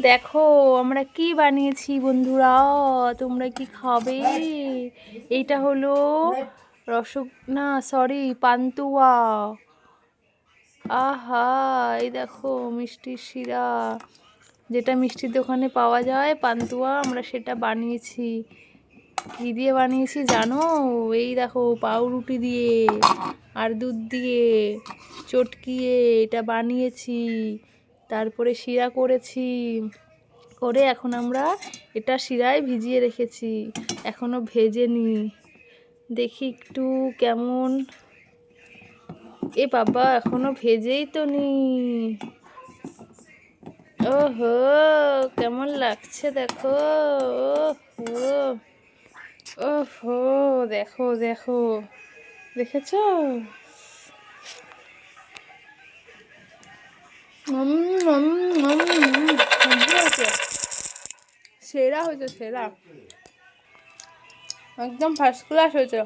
দেখো আমরা কি বানিয়েছি বন্ধুরা, তোমরা কি খাবে? এইটা হলো না সরি, পান্তুয়া। আহা, এই দেখো মিষ্টির শিরা, যেটা মিষ্টির দোকানে পাওয়া যায় পান্তুয়া, আমরা সেটা বানিয়েছি। কি দিয়ে বানিয়েছি জানো? এই দেখো পাউরুটি দিয়ে আর দুধ দিয়ে চটকিয়ে এটা বানিয়েছি। তারপরে শিরা করেছি, করে এখন আমরা এটা শিরায় ভিজিয়ে রেখেছি, এখনো ভেজেনি। দেখি একটু কেমন। এ বাবা, এখনো ভেজেই তো নি। ওহো, কেমন লাগছে দেখো। ওহো, ওহো, দেখো দেখো, দেখেছো? সেরা হয়েছে, সেরা, একদম ফার্স্ট ক্লাস হয়েছে।